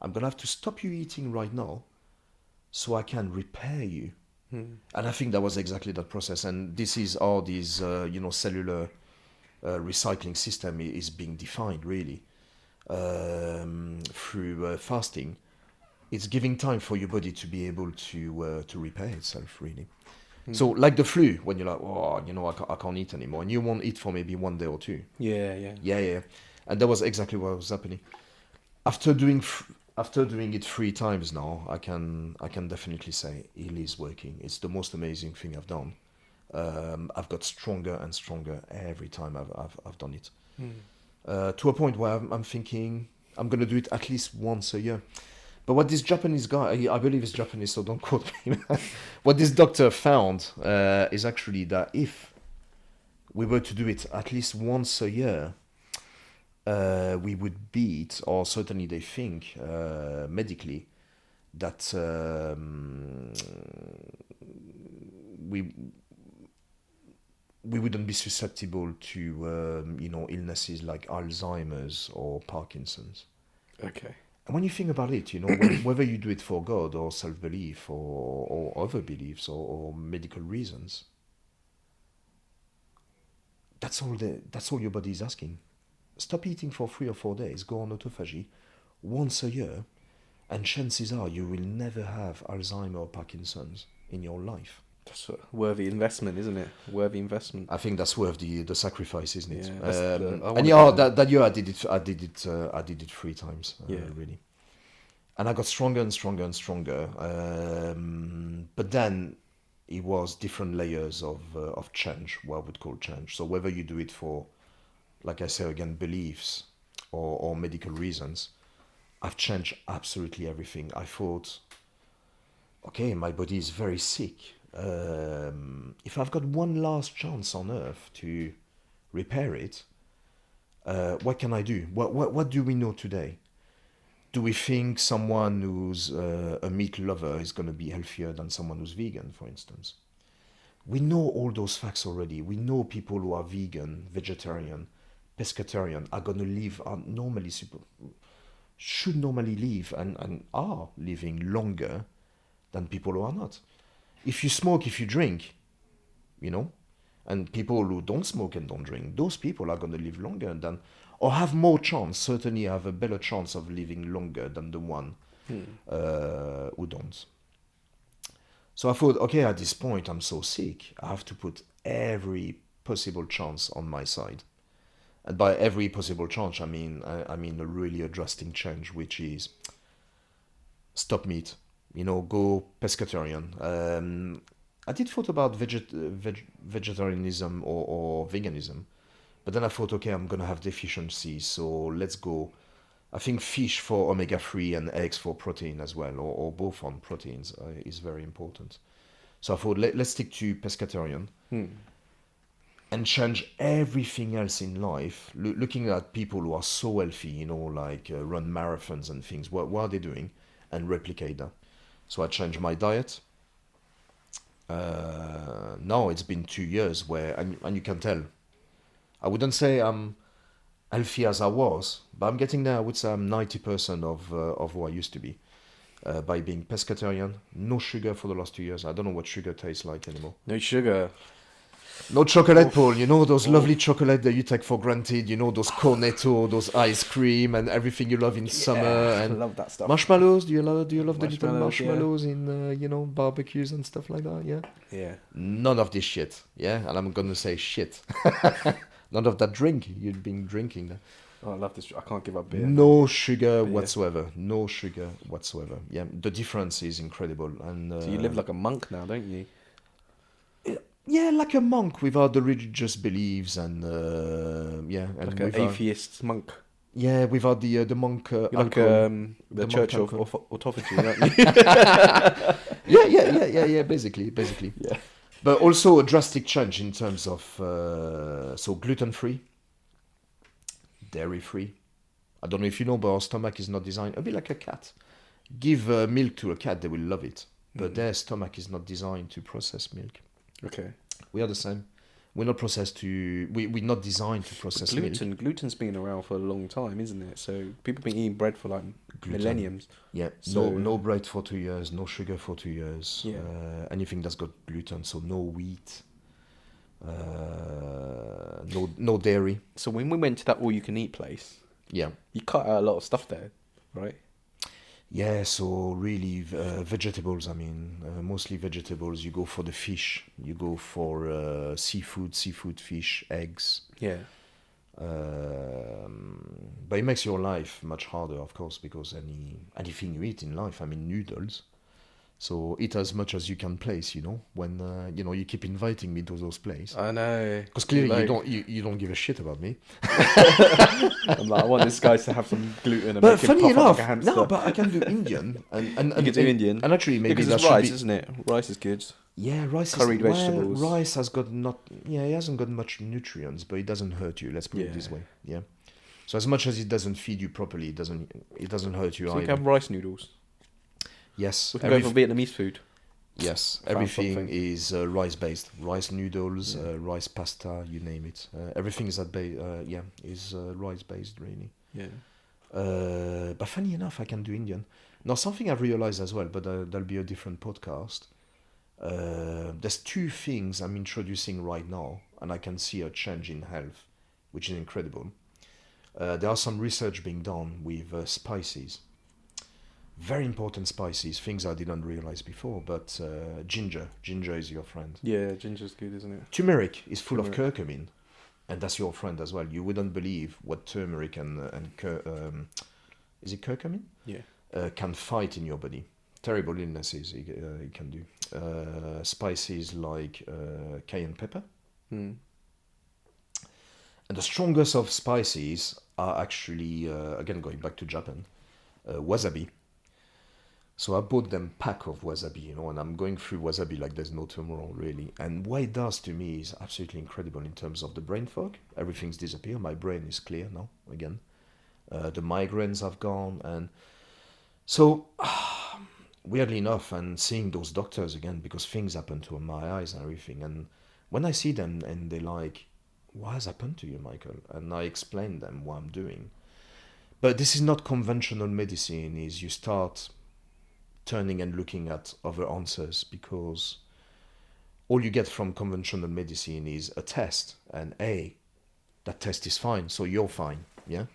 I'm gonna have to stop you eating right now, so I can repair you. And I think that was exactly that process, and this is how this cellular recycling system is being defined, really, through fasting. It's giving time for your body to be able to repair itself, really. So like the flu, when you're like, I can't eat anymore, and you won't eat for maybe 1 day or two. Yeah. And that was exactly what was happening. After doing it 3 times now, I can definitely say it is working. It's the most amazing thing I've done. I've got stronger and stronger every time I've done it. To a point where I'm thinking I'm gonna do it at least once a year. But what this Japanese guy, I believe it's Japanese, so don't quote me. What this doctor found is actually that if we were to do it at least once a year, we would beat, or certainly they think medically, that we wouldn't be susceptible to illnesses like Alzheimer's or Parkinson's. Okay. And when you think about it, whether you do it for God or self-belief or other beliefs or medical reasons, that's all your body is asking. Stop eating for 3 or 4 days, go on autophagy once a year, and chances are you will never have Alzheimer or Parkinson's in your life. That's a worthy investment, isn't it? Worthy investment. I think that's worth the sacrifice, isn't it? Yeah, that year I did it 3 times, really, and I got stronger and stronger and stronger. But then it was different layers of change, what I would call change. So whether you do it for, like I say again, beliefs or medical reasons, I've changed absolutely everything. I thought, okay, my body is very sick. If I've got one last chance on earth to repair it, what can I do? What do we know today? Do we think someone who's a meat lover is going to be healthier than someone who's vegan, for instance? We know all those facts already. We know people who are vegan, vegetarian, pescatarian are going to live normally should normally live and are living longer than people who are not. If you smoke, if you drink, you know, and people who don't smoke and don't drink, those people are going to live longer than, or have more chance, certainly have a better chance of living longer than the one who don't. So I thought, okay, at this point, I'm so sick, I have to put every possible chance on my side. And by every possible chance, I mean a really a drastic change, which is stop meat. You know, go pescatarian. I did thought about vegetarianism or veganism, but then I thought, okay, I'm gonna have deficiencies, so let's go. I think fish for omega-3 and eggs for protein as well, or both on proteins is very important. So I thought let's stick to pescatarian and change everything else in life. Looking at people who are so healthy, you know, like run marathons and things, what are they doing, and replicate that. So I changed my diet. Now it's been 2 years where, and you can tell, I wouldn't say I'm healthy as I was, but I'm getting there. I would say I'm 90% of who I used to be. By being pescatarian, no sugar for the last 2 years. I don't know what sugar tastes like anymore. No sugar. No chocolate, Paul. You know those lovely chocolate that you take for granted. You know those cornetto, those ice cream, and everything you love in summer. And I love that stuff. marshmallows. Do you love the little Marshmallows, marshmallows in you know, barbecues and stuff like that? Yeah. Yeah. None of this shit. Yeah, and I'm gonna say shit. None of that drink you've been drinking. Oh, I love this. I can't give up beer. No sugar whatsoever. No sugar whatsoever. Yeah, the difference is incredible. And So you live like a monk now, don't you? yeah, like a monk without the religious beliefs and yeah, and Like an without, atheist monk. yeah, without the monk You're like alcohol. the the Church monk of alcohol. Autophagy, aren't you? Yeah. Basically. Yeah. But also a drastic change in terms of so gluten free, dairy free. I don't know if you know, but our stomach is not designed a bit like a cat. Give milk to a cat, they will love it, but their stomach is not designed to process milk. Okay. We are the same. We're not processed to. We're not designed to process milk. Gluten's been around for a long time, isn't it? So people have been eating bread for like millenniums. Yeah. So- no bread for 2 years. No sugar for 2 years. Yeah. Anything that's got gluten, so no wheat. No dairy. So when we went to that all-you-can-eat place, Yeah. you cut out a lot of stuff there, right? Yeah, so really vegetables, mostly vegetables. You go for the fish, you go for seafood, fish, eggs. Yeah. But it makes your life much harder, of course, because anything you eat in life, noodles. So eat as much as you can place, you know, when, you keep inviting me to those places. I know. Because clearly Like- you don't give a shit about me. I'm like, I want this guy to have some gluten and But make him funny puff enough, up like a hamster. no, but I can do Indian. And You can do Indian. And actually, maybe because that it's should rice, be... isn't it? Rice is good. Yeah, rice Curried is... Well, vegetables. rice has got not... Yeah, it hasn't got much nutrients, but it doesn't hurt you, let's put it Yeah. this way. Yeah. So as much as it doesn't feed you properly, it doesn't hurt you So you either. can have rice noodles. Yes. We can go for Vietnamese food. Yes, Found everything something. is rice-based. Rice noodles, rice pasta, you name it. Everything is is rice-based, really. Yeah. But funny enough, I can do Indian. Now, something I've realized as well, but that'll be a different podcast. There's two things I'm introducing right now, and I can see a change in health, which is incredible. There are some research being done with spices. Very important spices, things I didn't realize before, but ginger. Ginger is your friend. Yeah, ginger's good, isn't it? Turmeric is full of Turmeric. curcumin, and that's your friend as well. You wouldn't believe what turmeric is it curcumin? Yeah. Can fight in your body. Terrible illnesses it can do. Spices like cayenne pepper. Hmm. And the strongest of spices are actually, again going back to Japan, wasabi. So I bought them pack of wasabi, and I'm going through wasabi like there's no tomorrow, really. And what it does to me is absolutely incredible in terms of the brain fog. Everything's disappeared. My brain is clear now, again. The migraines have gone. And so, weirdly enough, and seeing those doctors again, because things happen to my eyes and everything. And when I see them and they're like, what has happened to you, Michael? And I explain them what I'm doing. But this is not conventional medicine. Is you start turning and looking at other answers, because all you get from conventional medicine is a test, and that test is fine, so you're fine. Yeah.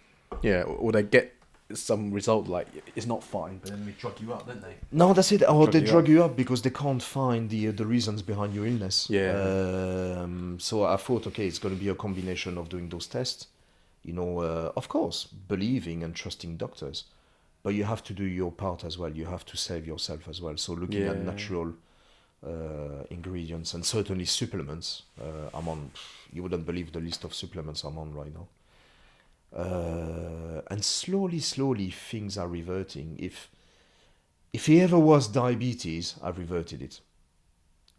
Yeah, or they get some result like it's not fine, but then they drug you up, don't they? No, that's it. Or they drug up. you up because they can't find the reasons behind your illness. Yeah. So I thought, okay, it's going to be a combination of doing those tests, of course, believing and trusting doctors, but you have to do your part as well. You have to save yourself as well. So looking at natural ingredients and certainly supplements. I'm on. You wouldn't believe the list of supplements I'm on right now. And slowly, things are reverting. If it ever was diabetes, I've reverted it.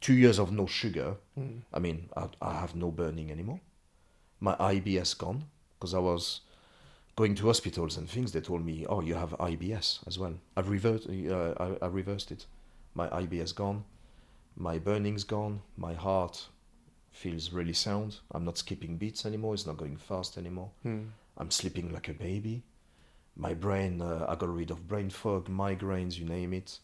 2 years of no sugar. I mean, I have no burning anymore. My IBS gone, because I was going to hospitals and things. They told me, "Oh, you have IBS as well." I reversed it. My IBS gone. My burning's gone. My heart feels really sound. I'm not skipping beats anymore. It's not going fast anymore. I'm sleeping like a baby. My brain, I got rid of brain fog, migraines, you name it.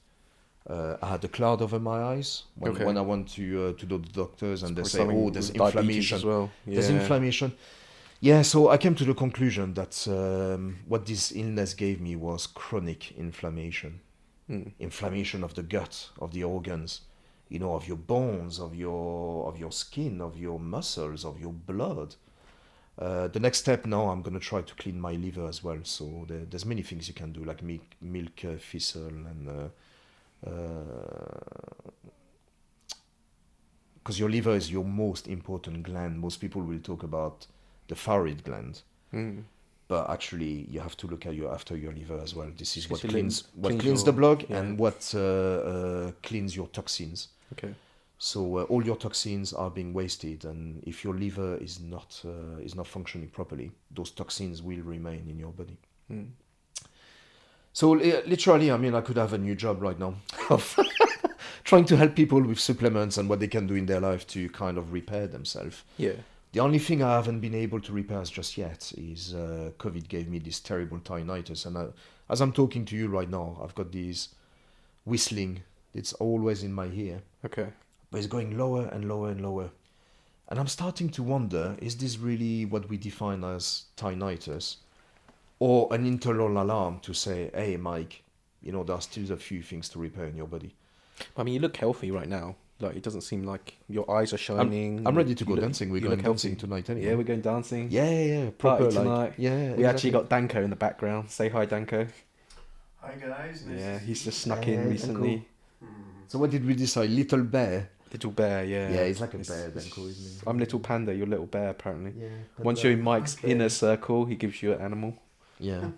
I had a cloud over my eyes when I went to the doctors, and they say, "Oh, there's inflammation." As well. There's inflammation. Yeah, so I came to the conclusion that what this illness gave me was chronic inflammation. Inflammation of the gut, of the organs, of your bones, of your skin, of your muscles, of your blood. The next step now, I'm going to try to clean my liver as well. So there's many things you can do, like milk thistle, and because your liver is your most important gland. Most people will talk about the thyroid gland, but actually you have to look at after your liver as well. This is what cleans the blood and what cleans your toxins. Okay. So all your toxins are being wasted, and if your liver is not functioning properly, those toxins will remain in your body. So literally, I mean, I could have a new job right now of trying to help people with supplements and what they can do in their life to kind of repair themselves. Yeah. The only thing I haven't been able to repair just yet is COVID gave me this terrible tinnitus, and as I'm talking to you right now, I've got this whistling. It's always in my ear. Okay. But it's going lower and lower and lower. And I'm starting to wonder, is this really what we define as tinnitus? Or an internal alarm to say, "Hey, Mike, there are still a few things to repair in your body." I mean, you look healthy right now. Like, it doesn't seem like your eyes are shining. I'm ready to go dancing. We're going dancing tonight anyway. Yeah, we're going dancing. Yeah. Proper tonight. Yeah. We actually got Danko in the background. Say hi, Danko. Hi guys. Yeah, he's just snuck in recently. So what did we decide? Little bear? Little bear, yeah. Yeah, he's like a bear, Danko, isn't he? I'm little panda, you're little bear, apparently. Yeah. Once you're in Mike's inner circle, he gives you an animal. Yeah.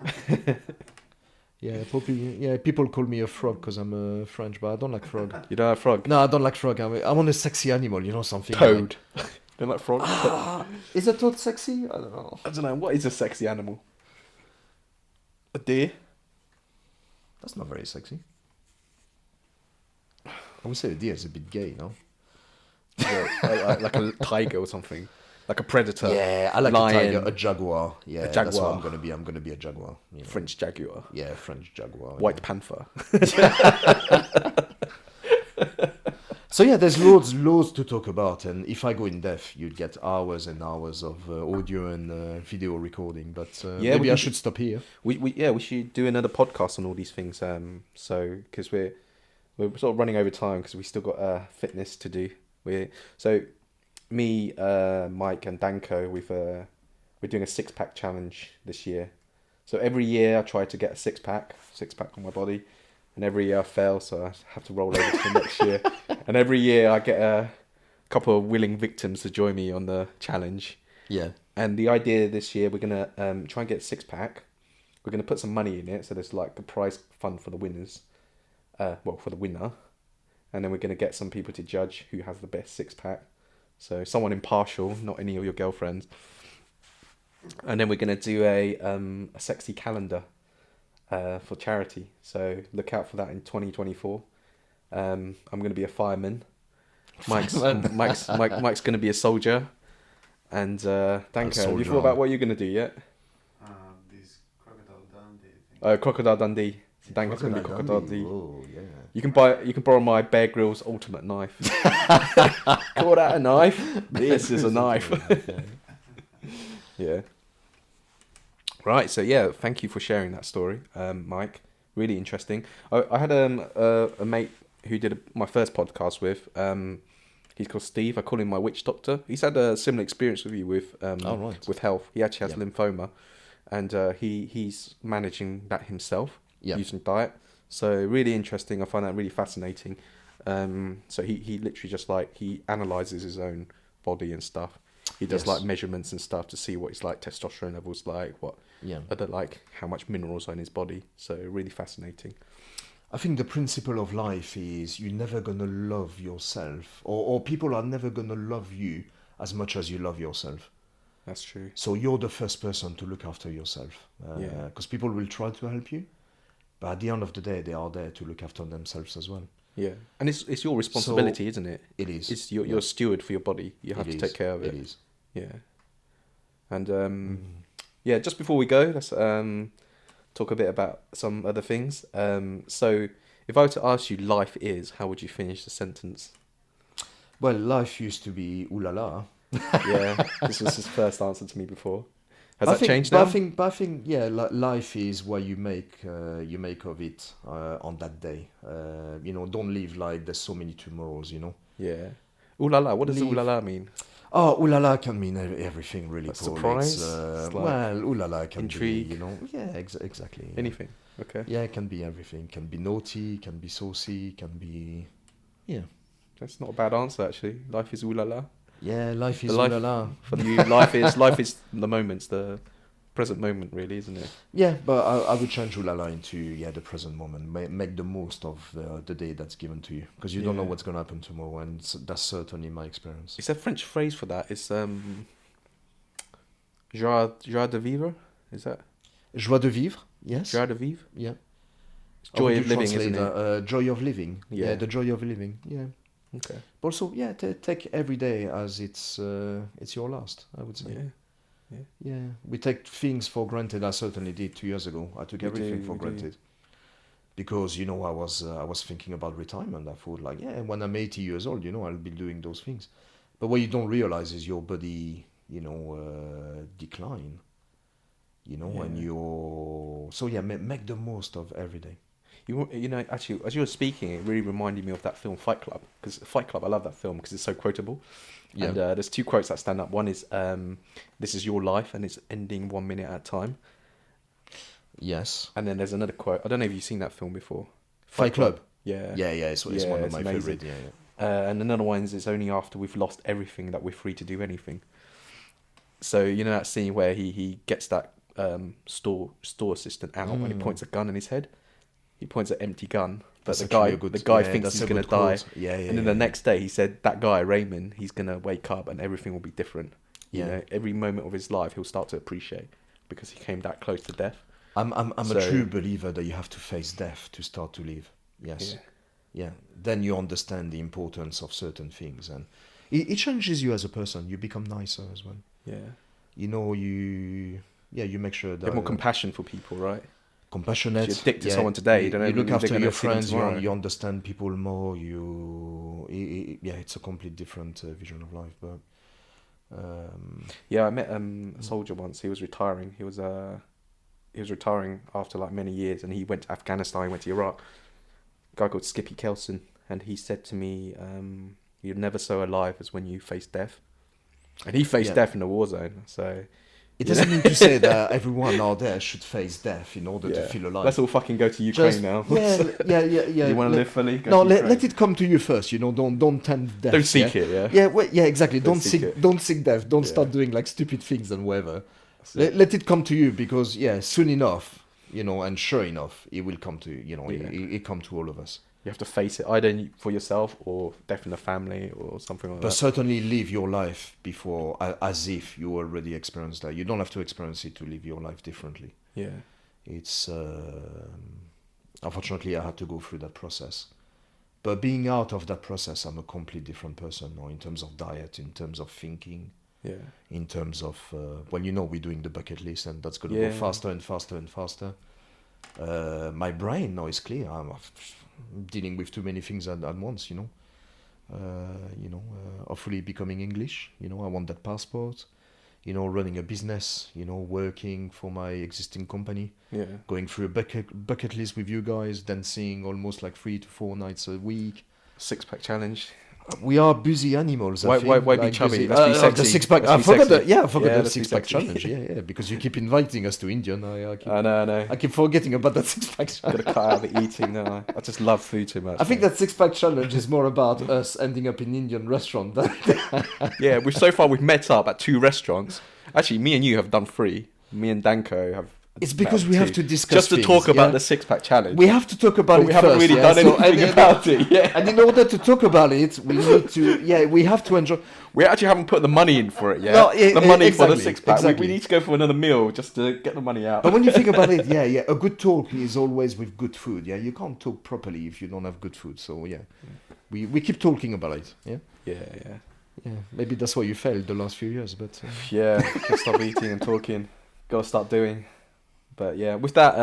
People call me a frog because I'm French, but I don't like frog. You don't like frog? No, I don't like frog. I want a sexy animal, something. Toad. Don't like frog? Is a toad sexy? I don't know. I don't know. What is a sexy animal? A deer? That's not very sexy. I would say a deer is a bit gay, no? Yeah, like a tiger or something. Like a predator. Yeah, I like lion, a tiger, a jaguar. Yeah, a jaguar. That's what I'm gonna be. I'm gonna be a jaguar. French jaguar. Yeah, French jaguar. White panther. So yeah, there's loads to talk about, and if I go in depth, you'd get hours and hours of audio and video recording. But maybe I should stop here. We should do another podcast on all these things. So because we're sort of running over time because we still got fitness to do. Me, Mike, and Danko, we're doing a 6-pack challenge this year. So every year I try to get a 6-pack on my body, and every year I fail, so I have to roll over to next year. And every year I get a couple of willing victims to join me on the challenge. Yeah. And the idea this year, we're gonna try and get a 6-pack. We're gonna put some money in it, so there's like a prize fund for the winners. For the winner, and then we're gonna get some people to judge who has the best 6-pack. So someone impartial, not any of your girlfriends. And then we're going to do a sexy calendar for charity. So look out for that in 2024. I'm going to be a fireman. Mike's going to be a soldier. And Danko, have you thought about what you're going to do yet? This crocodile Crocodile Dundee. Dangerous gonna be Crocodile Dundee. Oh, yeah. You can borrow my Bear Grylls ultimate knife. Call that a knife? This is a knife. Yeah. Right. So yeah, thank you for sharing that story, Mike. Really interesting. I had a mate who did my first podcast with. He's called Steve. I call him my witch doctor. He's had a similar experience with you with with health. He actually has lymphoma, and he's managing that himself using diet. So really interesting. I find that really fascinating. So he literally just he analyzes his own body and stuff. He does measurements and stuff to see what his testosterone levels what other how much minerals are in his body. So really fascinating. I think the principle of life is you're never gonna love yourself, or people are never gonna love you as much as you love yourself. That's true. So you're the first person to look after yourself, because people will try to help you, but at the end of the day, they are there to look after themselves as well. Yeah, and it's your responsibility, isn't it? It is. It's you're a steward for your body. You have to take care of it. It is. Yeah, and just before we go, let's talk a bit about some other things. So if I were to ask you, life is, how would you finish the sentence? Well, life used to be ooh la la. Yeah, this was his first answer to me before. Has that changed now? But I think, life is what you make of it on that day. Don't live like there's so many tomorrows. Yeah. Ooh la la. What does ooh la la mean? Oh, ooh la la can mean everything, really. Surprise. Ooh la la can intrigue. be, exactly. Anything. Okay. Yeah, it can be everything. Can be naughty. Can be saucy. Can be, That's not a bad answer actually. Life is ooh la la. Yeah, life is ooh la la. For you, life is the moments, the present moment, really, isn't it? Yeah, but I would change ooh la la into the present moment. Make the most of the day that's given to you, because you don't know what's gonna happen tomorrow, and that's certainly my experience. It's a French phrase for that. It's joie de vivre. Is that joie de vivre? Yes. Joie de vivre. Yeah. It's joy of living, isn't it? Joy of living. Yeah, the joy of living. Yeah. Okay. But also, take every day as it's your last, I would say. Yeah. We take things for granted. I certainly did 2 years ago. I took everything for granted. Because, I was thinking about retirement. I thought when I'm 80 years old, I'll be doing those things. But what you don't realize is your body, decline. And make the most of every day. Actually, as you were speaking, it really reminded me of that film Fight Club. Because Fight Club, I love that film because it's so quotable. Yeah. And there's two quotes that stand up. One is, "This is your life, and it's ending 1 minute at a time." Yes. And then there's another quote. I don't know if you've seen that film before. Fight Club. Yeah. Yeah. It's one of my favorite. Yeah. And another one is, "It's only after we've lost everything that we're free to do anything." So that scene where he gets that store assistant out and he points a gun in his head. He points an empty gun, but the guy thinks he's going to die. And then the next day he said, that guy, Raymond, he's going to wake up and everything will be different. Every moment of his life he'll start to appreciate because he came that close to death. I'm a true believer that you have to face death to start to live. Yes. Yeah. Then you understand the importance of certain things, and it changes you as a person. You become nicer as well. Yeah. You make sure that you have more compassion for people, right? Compassionate. If you dick to someone today, you look after your friends. You understand people more. It's a complete different vision of life. But I met a soldier once. He was retiring. He was retiring after many years, and he went to Afghanistan. He went to Iraq. A guy called Skippy Kelson, and he said to me, "You're never so alive as when you face death." And he faced death in a war zone. So. It doesn't mean to say that everyone out there should face death in order to feel alive. Let's all fucking go to Ukraine now. Yeah. You want to live fully? Let it come to you first. Don't tempt death. Don't seek it. Yeah, exactly. Don't seek death. Don't start doing stupid things and whatever. Let it come to you, because soon enough, and sure enough, it will come to it come to all of us. You have to face it, either for yourself or death in the family or something like that. But certainly live your life before, as if you already experienced that. You don't have to experience it to live your life differently. Yeah. It's, unfortunately, I had to go through that process. But being out of that process, I'm a completely different person now, in terms of diet, in terms of thinking. Yeah. In terms of, we're doing the bucket list, and that's going to go faster and faster and faster. My brain now is clear. I'm dealing with too many things at once, hopefully becoming English. I want that passport. Running a business. Working for my existing company. Yeah. Going through a bucket list with you guys. Dancing almost like 3 to 4 nights a week. 6-pack challenge. We are busy animals. Why be like chummy? busy. Let's be sexy. The 6-pack. Let's I be forgot sexy. the Yeah, the let's be 6-pack sexy. challenge. Yeah, because you keep inviting us to India. And I know. I keep forgetting about that 6-pack challenge. Gotta cut out the eating, don't I? I just love food too much. I think that 6-pack challenge is more about us ending up in Indian restaurant than Yeah, we've met up at 2 restaurants. Actually, me and you have done 3. Me and Danko have. It's because we have to discuss just to things, talk about the 6-pack challenge. We have to talk about but it we haven't first, really done anything about it. Yeah, and in order to talk about it, we need to. Yeah, we have to enjoy. we actually haven't put the money in for it yet. No, the money exactly, for the 6-pack. exactly. We need to go for another meal just to get the money out. But when you think about it, a good talk is always with good food. Yeah, you can't talk properly if you don't have good food. So we keep talking about it. Yeah, maybe that's why you failed the last few years. But Yeah, can stop eating and talking. Gotta start doing. But yeah, with that,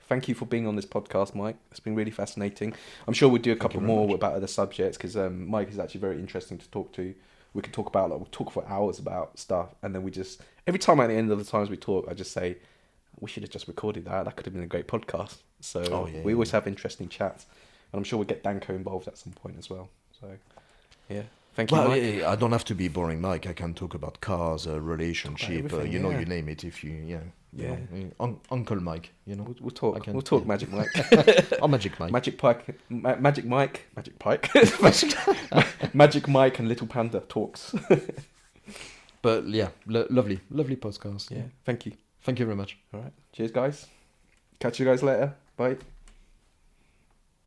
thank you for being on this podcast, Mike. It's been really fascinating. I'm sure we'll do a couple more about other subjects because Mike is actually very interesting to talk to. We could talk about we'll talk for hours about stuff, and then we just every time at the end of the times we talk, I just say we should have just recorded that. That could have been a great podcast. So we always have interesting chats, and I'm sure we'll get Danko involved at some point as well. So yeah. Thank you, Mike. Yeah, I don't have to be boring, Mike. I can talk about cars, relationship, you name it. If you, Uncle Mike, We'll talk. We'll talk, Magic Mike. Oh, Magic Mike. Magic Pike. Magic Mike. Magic Mike and Little Panda talks. But yeah, lovely podcast. Yeah. Thank you. Thank you very much. All right. Cheers, guys. Catch you guys later. Bye.